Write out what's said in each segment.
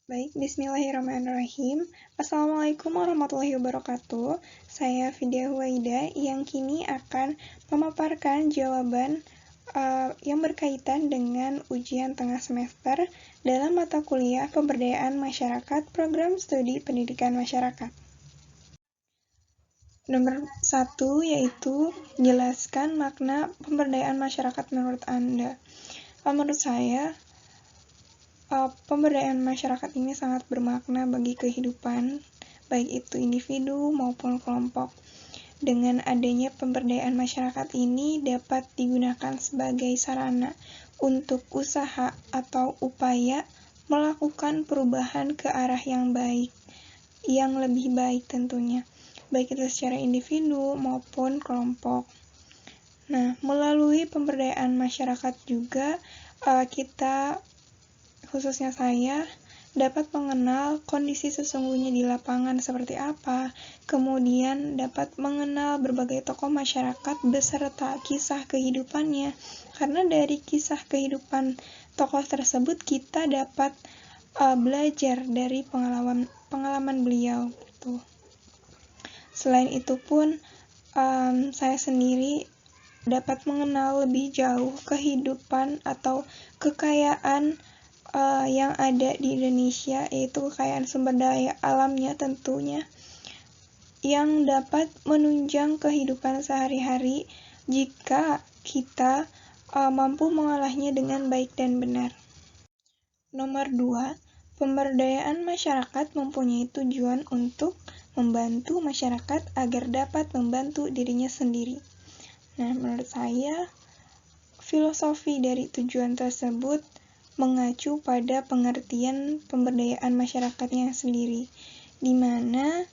Baik, bismillahirrahmanirrahim. Assalamualaikum warahmatullahi wabarakatuh. Saya Vidya Huwaida yang kini akan memaparkan jawaban yang berkaitan dengan ujian tengah semester dalam mata kuliah Pemberdayaan Masyarakat Program Studi Pendidikan Masyarakat. Nomor 1 yaitu jelaskan makna pemberdayaan masyarakat menurut Anda. Menurut saya, pemberdayaan masyarakat ini sangat bermakna bagi kehidupan, baik itu individu maupun kelompok. Dengan adanya pemberdayaan masyarakat ini dapat digunakan sebagai sarana untuk usaha atau upaya melakukan perubahan ke arah yang baik, yang lebih baik tentunya, baik itu secara individu maupun kelompok. Nah, melalui pemberdayaan masyarakat juga kita, khususnya saya, dapat mengenal kondisi sesungguhnya di lapangan seperti apa, kemudian dapat mengenal berbagai tokoh masyarakat beserta kisah kehidupannya, karena dari kisah kehidupan tokoh tersebut kita dapat belajar dari pengalaman beliau. Gitu. Selain itu pun, saya sendiri dapat mengenal lebih jauh kehidupan atau kekayaan yang ada di Indonesia, yaitu kekayaan sumber daya alamnya tentunya, yang dapat menunjang kehidupan sehari-hari jika kita mampu mengolahnya dengan baik dan benar. Nomor 2, pemberdayaan masyarakat mempunyai tujuan untuk membantu masyarakat agar dapat membantu dirinya sendiri. Nah, menurut saya, filosofi dari tujuan tersebut mengacu pada pengertian pemberdayaan masyarakatnya sendiri, di mana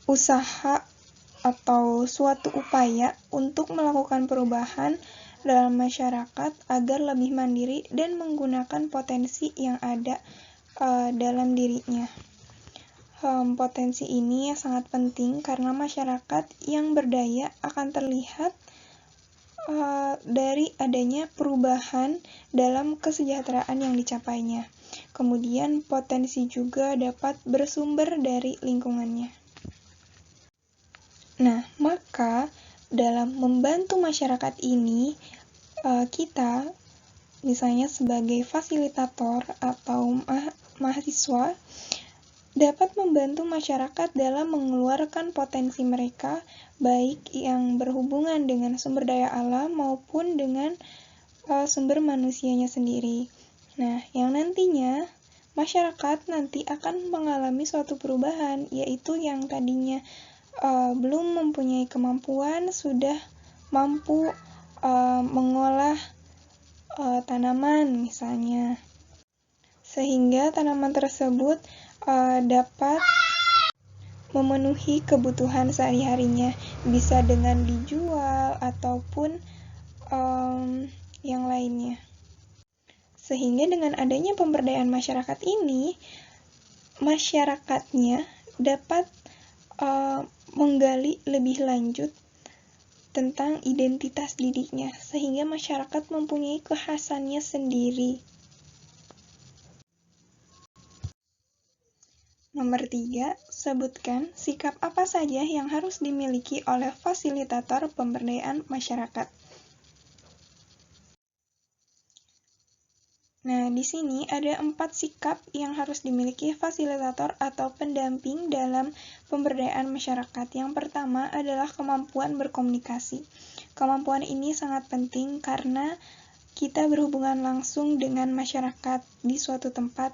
usaha atau suatu upaya untuk melakukan perubahan dalam masyarakat agar lebih mandiri dan menggunakan potensi yang ada dalam dirinya. Potensi ini sangat penting karena masyarakat yang berdaya akan terlihat dari adanya perubahan dalam kesejahteraan yang dicapainya. Kemudian potensi juga dapat bersumber dari lingkungannya. Nah, maka dalam membantu masyarakat ini, kita misalnya sebagai fasilitator atau mahasiswa dapat membantu masyarakat dalam mengeluarkan potensi mereka, baik yang berhubungan dengan sumber daya alam maupun dengan sumber manusianya sendiri. Nah, yang nantinya masyarakat nanti akan mengalami suatu perubahan, yaitu yang tadinya belum mempunyai kemampuan sudah mampu mengolah tanaman misalnya, sehingga tanaman tersebut dapat memenuhi kebutuhan sehari-harinya, bisa dengan dijual ataupun yang lainnya. Sehingga dengan adanya pemberdayaan masyarakat ini, masyarakatnya dapat menggali lebih lanjut tentang identitas dirinya, sehingga masyarakat mempunyai kekhasannya sendiri. Nomor 3, sebutkan sikap apa saja yang harus dimiliki oleh fasilitator pemberdayaan masyarakat. Nah, di sini ada 4 sikap yang harus dimiliki fasilitator atau pendamping dalam pemberdayaan masyarakat. Yang pertama adalah kemampuan berkomunikasi. Kemampuan ini sangat penting karena kita berhubungan langsung dengan masyarakat di suatu tempat,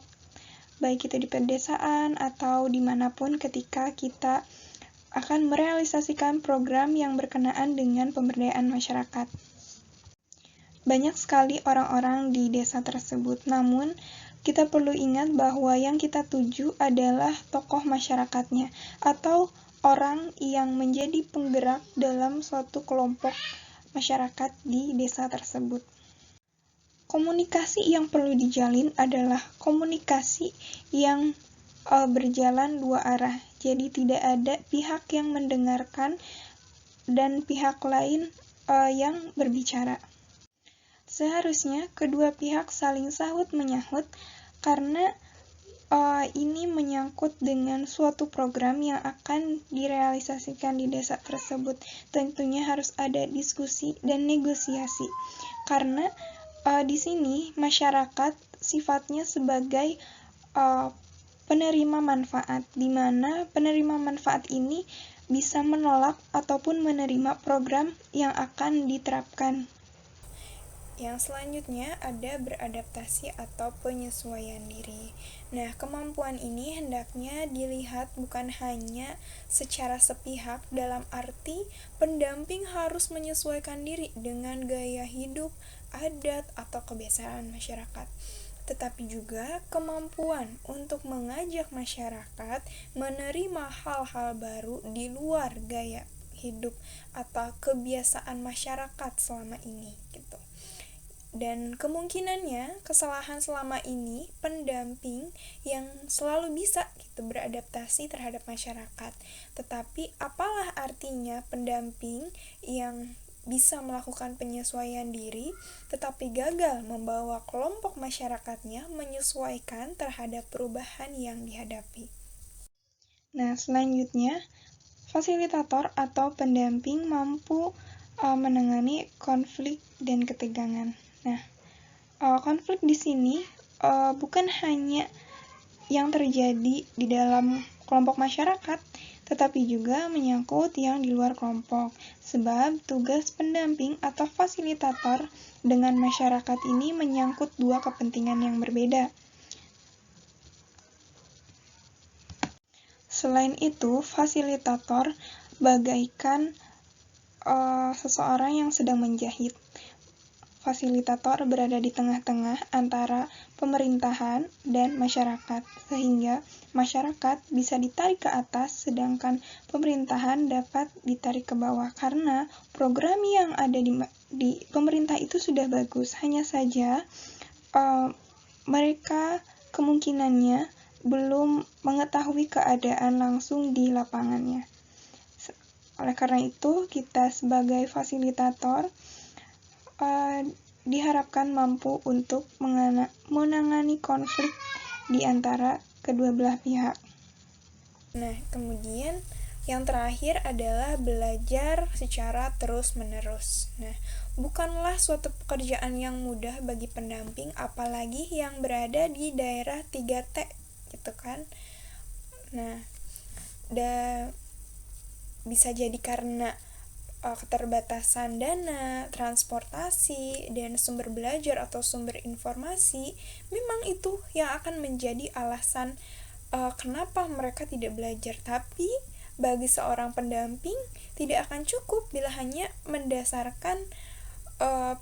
baik itu di pedesaan atau dimanapun ketika kita akan merealisasikan program yang berkenaan dengan pemberdayaan masyarakat. Banyak sekali orang-orang di desa tersebut, namun kita perlu ingat bahwa yang kita tuju adalah tokoh masyarakatnya atau orang yang menjadi penggerak dalam suatu kelompok masyarakat di desa tersebut. Komunikasi yang perlu dijalin adalah komunikasi yang berjalan dua arah, jadi tidak ada pihak yang mendengarkan dan pihak lain yang berbicara. Seharusnya kedua pihak saling sahut menyahut karena ini menyangkut dengan suatu program yang akan direalisasikan di desa tersebut. Tentunya harus ada diskusi dan negosiasi, karena di sini masyarakat sifatnya sebagai penerima manfaat, di mana penerima manfaat ini bisa menolak ataupun menerima program yang akan diterapkan. Yang selanjutnya ada beradaptasi atau penyesuaian diri. Nah, kemampuan ini hendaknya dilihat bukan hanya secara sepihak, dalam arti pendamping harus menyesuaikan diri dengan gaya hidup, adat, atau kebiasaan masyarakat, tetapi juga kemampuan untuk mengajak masyarakat menerima hal-hal baru di luar gaya hidup atau kebiasaan masyarakat selama ini gitu. Dan kemungkinannya kesalahan selama ini pendamping yang selalu bisa gitu beradaptasi terhadap masyarakat. Tetapi apalah artinya pendamping yang bisa melakukan penyesuaian diri tetapi gagal membawa kelompok masyarakatnya menyesuaikan terhadap perubahan yang dihadapi. Nah, selanjutnya fasilitator atau pendamping mampu menangani konflik dan ketegangan. Nah, konflik di sini bukan hanya yang terjadi di dalam kelompok masyarakat, tetapi juga menyangkut yang di luar kelompok. Sebab tugas pendamping atau fasilitator dengan masyarakat ini menyangkut dua kepentingan yang berbeda. Selain itu, fasilitator bagaikan seseorang yang sedang menjahit. Fasilitator berada di tengah-tengah antara pemerintahan dan masyarakat, sehingga masyarakat bisa ditarik ke atas, sedangkan pemerintahan dapat ditarik ke bawah, karena program yang ada di pemerintah itu sudah bagus, hanya saja mereka kemungkinannya belum mengetahui keadaan langsung di lapangannya. Oleh karena itu, kita sebagai fasilitator diharapkan mampu untuk menangani konflik di antara kedua belah pihak. Nah, kemudian yang terakhir adalah belajar secara terus-menerus. Nah, bukanlah suatu pekerjaan yang mudah bagi pendamping, apalagi yang berada di daerah 3T, gitu kan. Nah, bisa jadi karena keterbatasan dana, transportasi, dan sumber belajar atau sumber informasi, memang itu yang akan menjadi alasan kenapa mereka tidak belajar. Tapi bagi seorang pendamping tidak akan cukup bila hanya mendasarkan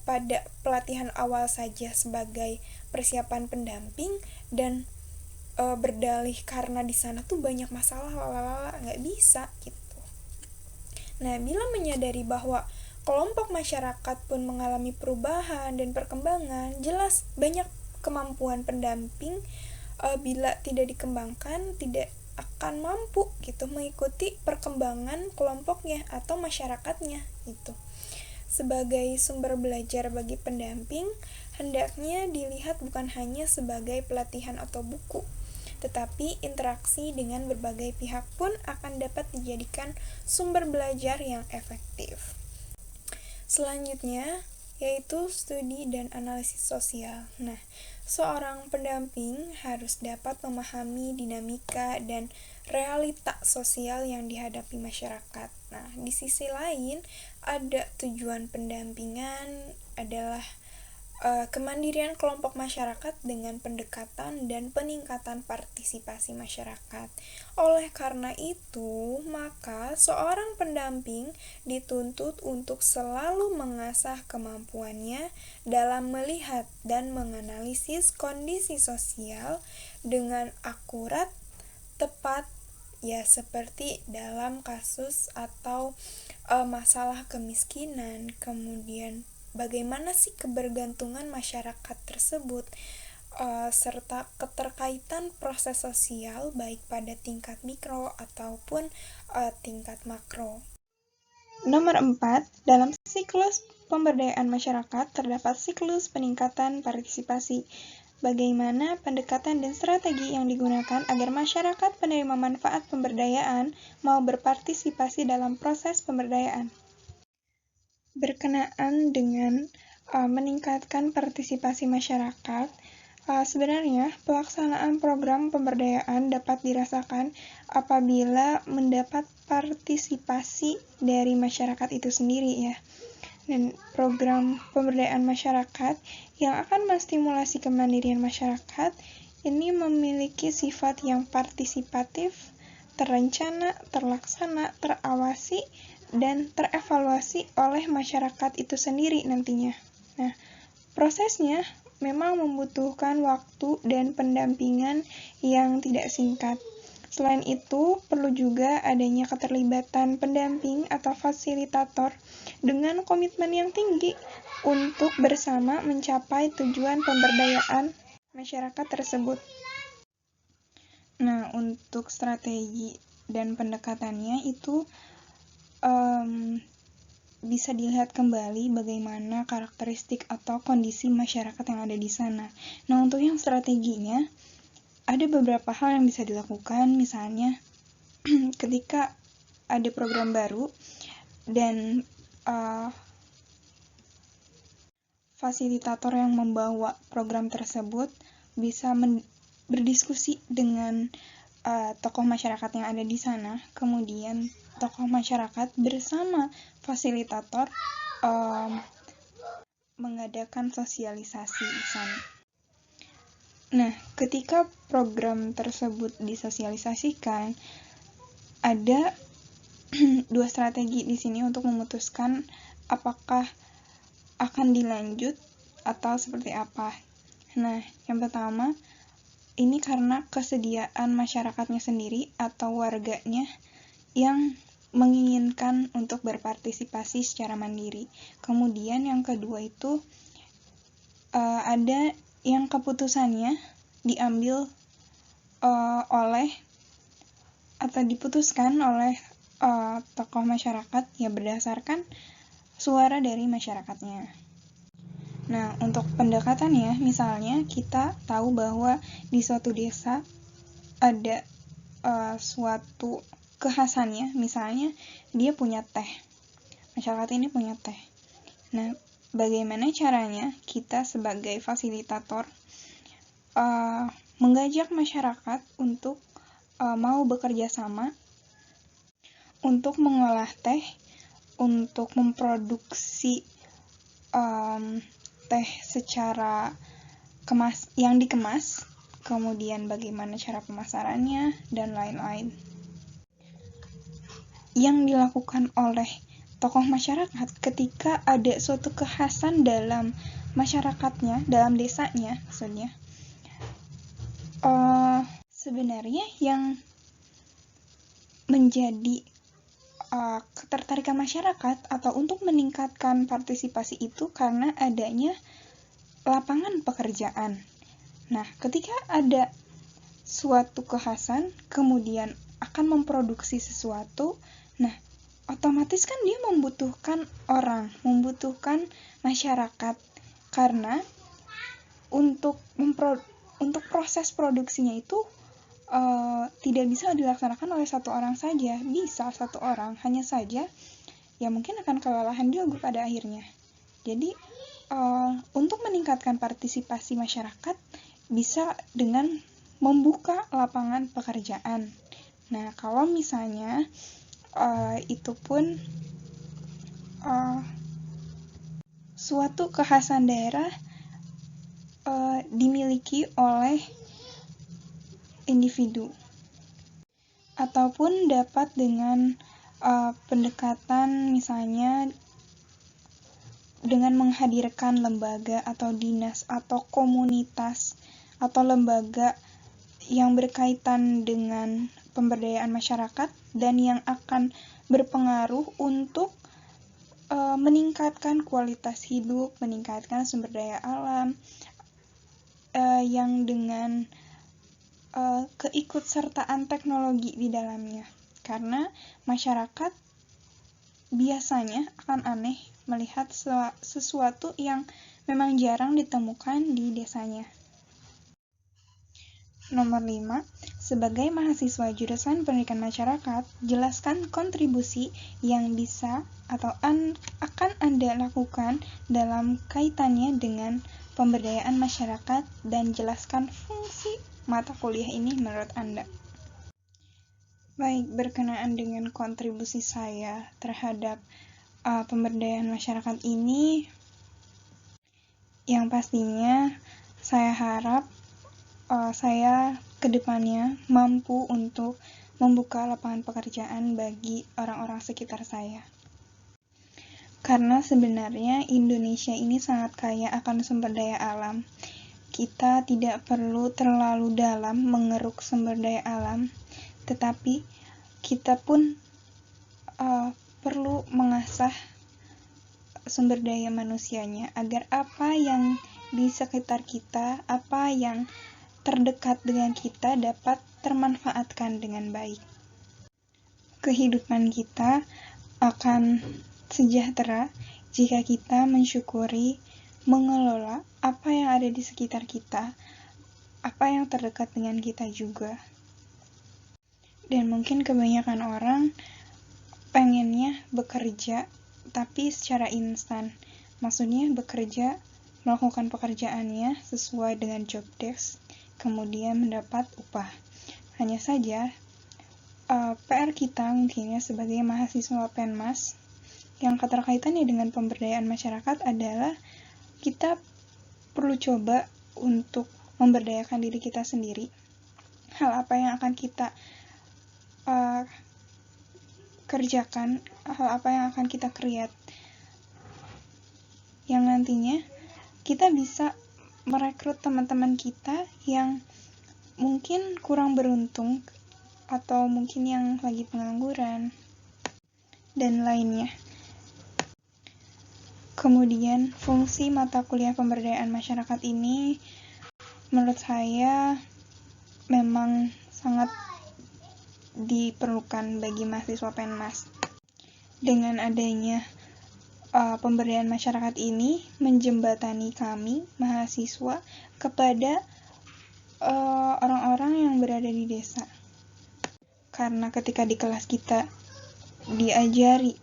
pada pelatihan awal saja sebagai persiapan pendamping dan berdalih karena di sana tuh banyak masalah, nggak bisa gitu. Nah, bila menyadari bahwa kelompok masyarakat pun mengalami perubahan dan perkembangan, jelas banyak kemampuan pendamping bila tidak dikembangkan tidak akan mampu gitu mengikuti perkembangan kelompoknya atau masyarakatnya gitu. Sebagai sumber belajar bagi pendamping, hendaknya dilihat bukan hanya sebagai pelatihan atau buku, tetapi interaksi dengan berbagai pihak pun akan dapat dijadikan sumber belajar yang efektif. Selanjutnya, yaitu studi dan analisis sosial. Nah, seorang pendamping harus dapat memahami dinamika dan realita sosial yang dihadapi masyarakat. Nah, di sisi lain, ada tujuan pendampingan adalah kemandirian kelompok masyarakat dengan pendekatan dan peningkatan partisipasi masyarakat. Oleh karena itu, maka seorang pendamping dituntut untuk selalu mengasah kemampuannya dalam melihat dan menganalisis kondisi sosial dengan akurat, tepat, ya seperti dalam kasus atau masalah kemiskinan, kemudian bagaimana sih kebergantungan masyarakat tersebut, serta keterkaitan proses sosial baik pada tingkat mikro ataupun tingkat makro. Nomor 4, dalam siklus pemberdayaan masyarakat terdapat siklus peningkatan partisipasi. bagaimana pendekatan dan strategi yang digunakan agar masyarakat penerima manfaat pemberdayaan mau berpartisipasi dalam proses pemberdayaan. Berkenaan dengan meningkatkan partisipasi masyarakat, sebenarnya pelaksanaan program pemberdayaan dapat dirasakan apabila mendapat partisipasi dari masyarakat itu sendiri ya. Dan program pemberdayaan masyarakat yang akan menstimulasi kemandirian masyarakat ini memiliki sifat yang partisipatif, terencana, terlaksana, terawasi, dan terevaluasi oleh masyarakat itu sendiri nantinya. Nah, prosesnya memang membutuhkan waktu dan pendampingan yang tidak singkat. Selain itu, perlu juga adanya keterlibatan pendamping atau fasilitator dengan komitmen yang tinggi untuk bersama mencapai tujuan pemberdayaan masyarakat tersebut. Nah, untuk strategi dan pendekatannya itu bisa dilihat kembali bagaimana karakteristik atau kondisi masyarakat yang ada di sana. Nah, untuk yang strateginya, ada beberapa hal yang bisa dilakukan, misalnya ketika ada program baru dan fasilitator yang membawa program tersebut bisa berdiskusi dengan tokoh masyarakat yang ada di sana, kemudian tokoh masyarakat bersama fasilitator mengadakan sosialisasi di sana. Nah, ketika program tersebut disosialisasikan, ada dua strategi di sini untuk memutuskan apakah akan dilanjut atau seperti apa. Nah, yang pertama, ini karena kesediaan masyarakatnya sendiri atau warganya yang menginginkan untuk berpartisipasi secara mandiri. Kemudian yang kedua itu ada yang keputusannya diambil oleh atau diputuskan oleh tokoh masyarakat ya berdasarkan suara dari masyarakatnya. Nah, untuk pendekatannya, misalnya kita tahu bahwa di suatu desa ada suatu kekhasannya, misalnya dia punya teh, masyarakat ini punya teh. Nah, bagaimana caranya kita sebagai fasilitator mengajak masyarakat untuk mau bekerja sama untuk mengolah teh, untuk memproduksi teh secara yang dikemas, kemudian bagaimana cara pemasarannya, dan lain-lain. Yang dilakukan oleh tokoh masyarakat ketika ada suatu kekhasan dalam masyarakatnya, dalam desanya maksudnya, sebenarnya yang menjadi ketertarikan masyarakat atau untuk meningkatkan partisipasi itu karena adanya lapangan pekerjaan. Nah, ketika ada suatu kekhasan, kemudian akan memproduksi sesuatu, nah, otomatis kan dia membutuhkan orang, membutuhkan masyarakat, karena untuk proses produksinya itu tidak bisa dilaksanakan oleh satu orang saja, bisa satu orang, hanya saja ya mungkin akan kelelahan juga pada akhirnya. Jadi untuk meningkatkan partisipasi masyarakat bisa dengan membuka lapangan pekerjaan. Nah, kalau misalnya itu pun suatu kekhasan daerah dimiliki oleh individu, ataupun dapat dengan pendekatan misalnya dengan menghadirkan lembaga atau dinas atau komunitas atau lembaga yang berkaitan dengan pemberdayaan masyarakat dan yang akan berpengaruh untuk meningkatkan kualitas hidup, meningkatkan sumber daya alam, yang dengan keikutsertaan teknologi di dalamnya. Karena masyarakat biasanya akan aneh melihat sesuatu yang memang jarang ditemukan di desanya. Nomor 5, sebagai mahasiswa jurusan Pendidikan Masyarakat, jelaskan kontribusi yang bisa atau akan Anda lakukan dalam kaitannya dengan pemberdayaan masyarakat dan jelaskan fungsi mata kuliah ini menurut Anda. Baik, berkenaan dengan kontribusi saya terhadap pemberdayaan masyarakat ini, yang pastinya saya harap saya kedepannya mampu untuk membuka lapangan pekerjaan bagi orang-orang sekitar saya. Karena sebenarnya Indonesia ini sangat kaya akan sumber daya alam. Kita tidak perlu terlalu dalam mengeruk sumber daya alam, tetapi kita pun perlu mengasah sumber daya manusianya agar apa yang di sekitar kita, apa yang terdekat dengan kita dapat termanfaatkan dengan baik. Kehidupan kita akan sejahtera jika kita mensyukuri, mengelola apa yang ada di sekitar kita, apa yang terdekat dengan kita juga. Dan mungkin kebanyakan orang pengennya bekerja tapi secara instan. Maksudnya bekerja, melakukan pekerjaannya sesuai dengan job desk, kemudian mendapat upah. Hanya saja PR kita mungkinnya sebagai mahasiswa Penmas yang keterkaitannya dengan pemberdayaan masyarakat adalah kita perlu coba untuk memberdayakan diri kita sendiri. Hal apa yang akan kita kerjakan, hal apa yang akan kita create, yang nantinya kita bisa merekrut teman-teman kita yang mungkin kurang beruntung atau mungkin yang lagi pengangguran dan lainnya. Kemudian fungsi mata kuliah pemberdayaan masyarakat ini menurut saya memang sangat diperlukan bagi mahasiswa Penmas. Dengan adanya pemberdayaan masyarakat ini menjembatani kami mahasiswa kepada orang-orang yang berada di desa. Karena ketika di kelas kita diajari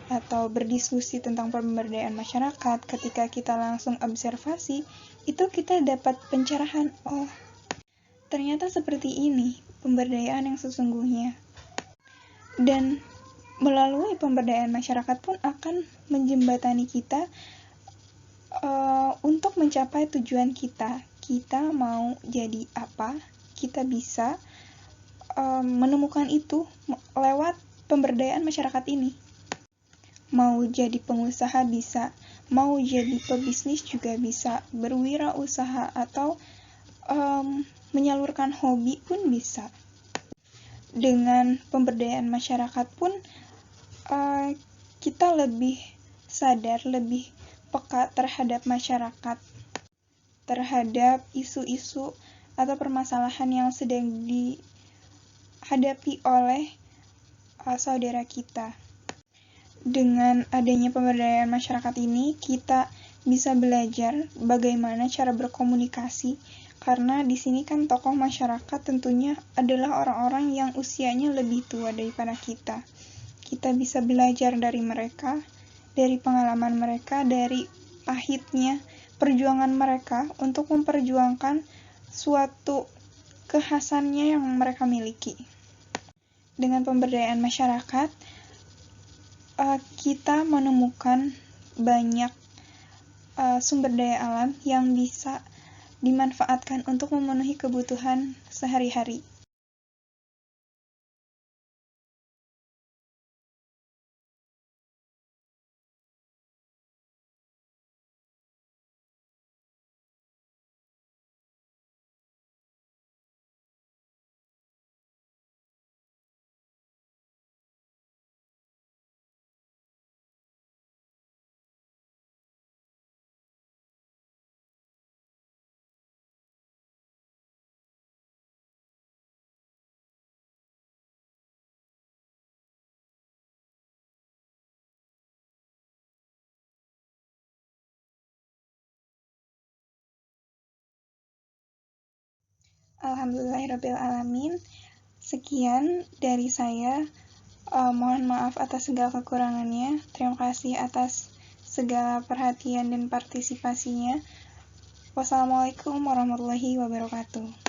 atau berdiskusi tentang pemberdayaan masyarakat, ketika kita langsung observasi, itu kita dapat pencerahan, oh ternyata seperti ini pemberdayaan yang sesungguhnya. Dan melalui pemberdayaan masyarakat pun akan menjembatani kita untuk mencapai tujuan kita. Kita mau jadi apa, kita bisa menemukan itu lewat pemberdayaan masyarakat ini. Mau jadi pengusaha bisa, mau jadi pebisnis juga bisa, berwirausaha atau menyalurkan hobi pun bisa. Dengan pemberdayaan masyarakat pun kita lebih sadar, lebih peka terhadap masyarakat, terhadap isu-isu atau permasalahan yang sedang dihadapi oleh saudara kita. Dengan adanya pemberdayaan masyarakat ini, kita bisa belajar bagaimana cara berkomunikasi, karena di sini kan tokoh masyarakat tentunya adalah orang-orang yang usianya lebih tua daripada kita. Kita bisa belajar dari mereka, dari pengalaman mereka, dari pahitnya perjuangan mereka untuk memperjuangkan suatu kekhasannya yang mereka miliki. Dengan pemberdayaan masyarakat, kita menemukan banyak sumber daya alam yang bisa dimanfaatkan untuk memenuhi kebutuhan sehari-hari. Alhamdulillahirrabbilalamin. Sekian dari saya. Mohon maaf atas segala kekurangannya. Terima kasih atas segala perhatian dan partisipasinya. Wassalamualaikum warahmatullahi wabarakatuh.